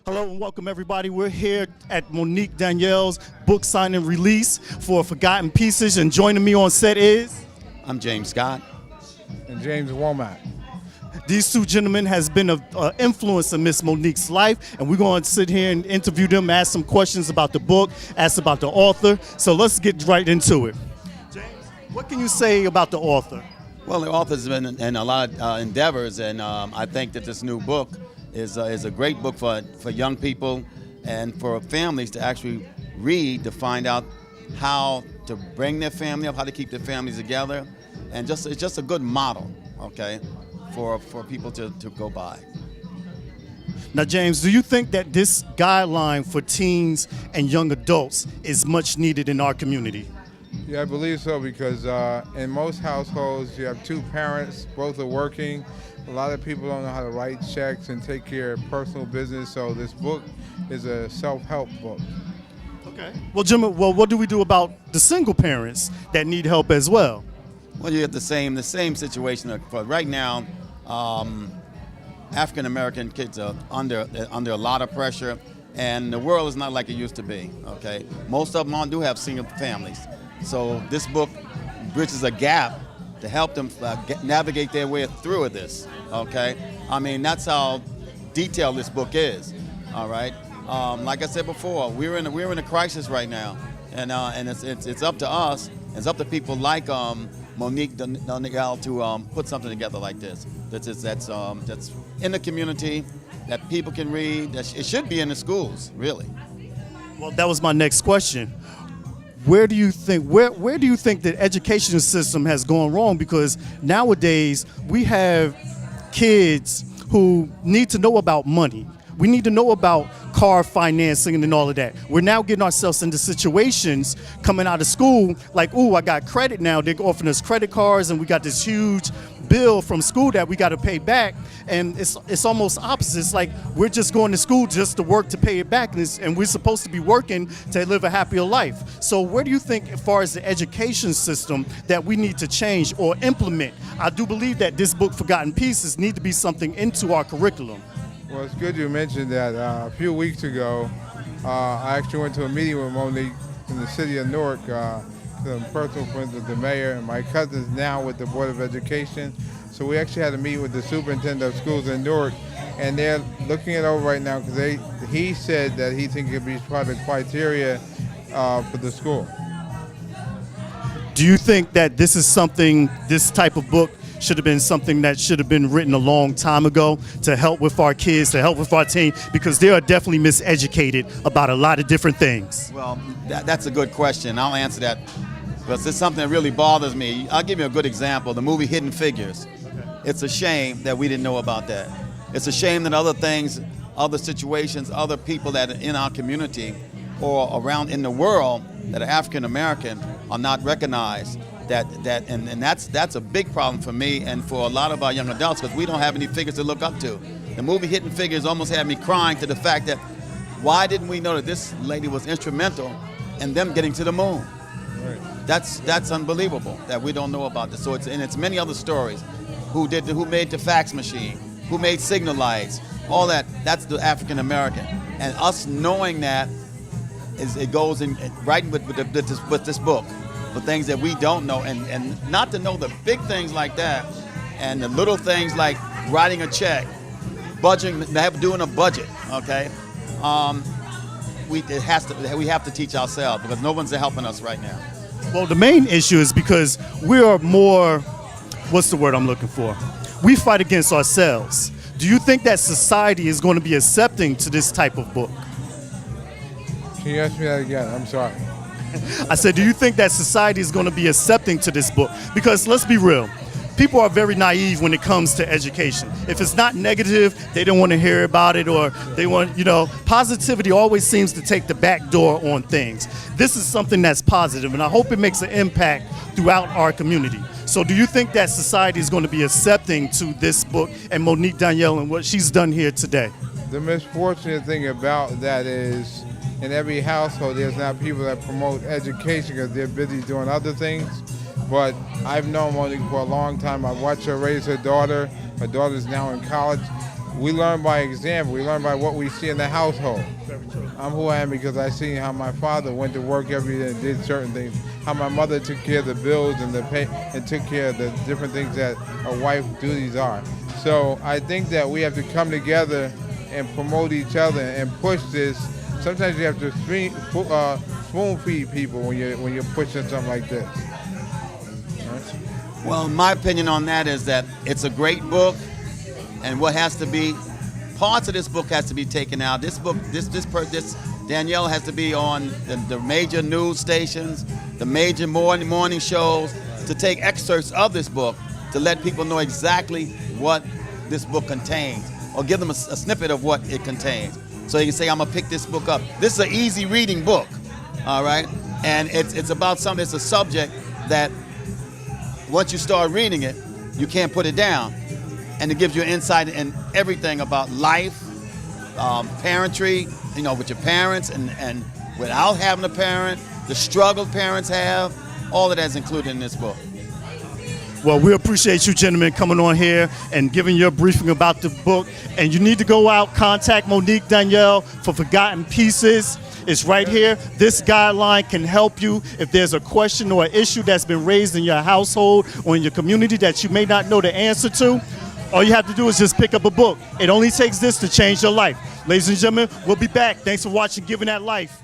Hello and welcome everybody. We're here at Monique Donyale's book signing release for Forgotten Pieces, and joining me on set is... I'm James Scott. And James Womack. These two gentlemen has been an influence in Miss Monique's life, and we're going to sit here and interview them, ask some questions about the book, ask about the author. So let's get right into it. James, what can you say about the author? Well, the author's been in a lot of endeavors, and I think that this new book is a great book for young people and for families to actually read to find out how to bring their family up, how to keep their families together, and it's just a good model, okay, for people to go by. Now, James, do you think that this guideline for teens and young adults is much needed in our community? Yeah, I believe so, because in most households you have two parents, both are working. A lot of people don't know how to write checks and take care of personal business, so this book is a self-help book. Okay. Well, Jim, what do we do about the single parents that need help as well? Well, you have the same situation. For right now, African American kids are under a lot of pressure, and the world is not like it used to be. Okay, most of them do have single families, so this book bridges a gap to help them navigate their way through this. Okay, I mean, that's how detailed this book is. All right, like I said before, we're in a crisis right now, and it's up to us. It's up to people like Monique Donyale to put something together like this. That's in the community, that people can read. It should be in the schools, really. Well, that was my next question. Where do you think the education system has gone wrong? Because nowadays we have kids who need to know about money. We need to know about car financing and all of that. We're now getting ourselves into situations coming out of school like, ooh, I got credit now. They're offering us credit cards, and we got this huge bill from school that we got to pay back. And it's almost opposite. It's like we're just going to school just to work to pay it back, and we're supposed to be working to live a happier life. So where do you think, as far as the education system, that we need to change or implement? I do believe that this book, Forgotten Pieces, need to be something into our curriculum. Well, it's good you mentioned that. A few weeks ago, I actually went to a meeting with Monique in the city of Newark. I'm personal friends with the mayor, and my cousin's now with the Board of Education. So we actually had a meeting with the superintendent of schools in Newark, and they're looking it over right now because he said that he thinks it could be part of the criteria for the school. Do you think that this type of book should have been something that should have been written a long time ago to help with our kids, to help with our teen, because they are definitely miseducated about a lot of different things? Well, that's a good question. I'll answer that because it's something that really bothers me. I'll give you a good example. The movie Hidden Figures. It's a shame that we didn't know about that. It's a shame that other things, other situations, other people that are in our community or around in the world that are African American are not recognized. That's a big problem for me and for a lot of our young adults, because we don't have any figures to look up to. The movie Hidden Figures almost had me crying to the fact that why didn't we know that this lady was instrumental in them getting to the moon? Right. That's unbelievable that we don't know about this. So it's many other stories. Who made the fax machine? Who made signal lights? All that. That's the African American. And us knowing that it goes in right with this book. The things that we don't know, and not to know the big things like that, and the little things like writing a check, budgeting, doing a budget. Okay, we have to teach ourselves because no one's helping us right now. Well, the main issue is because we are more, what's the word I'm looking for? We fight against ourselves. Do you think that society is going to be accepting to this type of book? Can you ask me that again? I'm sorry. I said, do you think that society is going to be accepting to this book? Because let's be real, people are very naive when it comes to education. If it's not negative, they don't want to hear about it, or they want, positivity always seems to take the back door on things. This is something that's positive, and I hope it makes an impact throughout our community. So do you think that society is going to be accepting to this book and Monique Donyale and what she's done here today? The misfortunate thing about that is, in every household, there's not people that promote education because they're busy doing other things. But I've known Monique for a long time. I've watched her raise her daughter. Her daughter's now in college. we learn by example. We learn by what we see in the household. I'm who I am because I see how my father went to work every day and did certain things. How my mother took care of the bills and and took care of the different things that a wife's duties are. So I think that we have to come together and promote each other and push this. Sometimes you have to spoon feed people when you're pushing something like this. Right? Well, my opinion on that is that it's a great book, and what has to be, parts of this book has to be taken out. This book, this Donyale has to be on the major news stations, the major morning shows, to take excerpts of this book to let people know exactly what this book contains, or give them a snippet of what it contains. So you can say, I'm gonna pick this book up. This is an easy reading book, all right? And it's about something, it's a subject that once you start reading it, you can't put it down. And it gives you insight in everything about life, parentry, with your parents and without having a parent, the struggle parents have, all of that's included in this book. Well, we appreciate you gentlemen coming on here and giving your briefing about the book. And you need to go out, contact Monique Donyale for Forgotten Pieces. It's right here. This guideline can help you if there's a question or an issue that's been raised in your household or in your community that you may not know the answer to. All you have to do is just pick up a book. It only takes this to change your life. Ladies and gentlemen, we'll be back. Thanks for watching Giving That Life.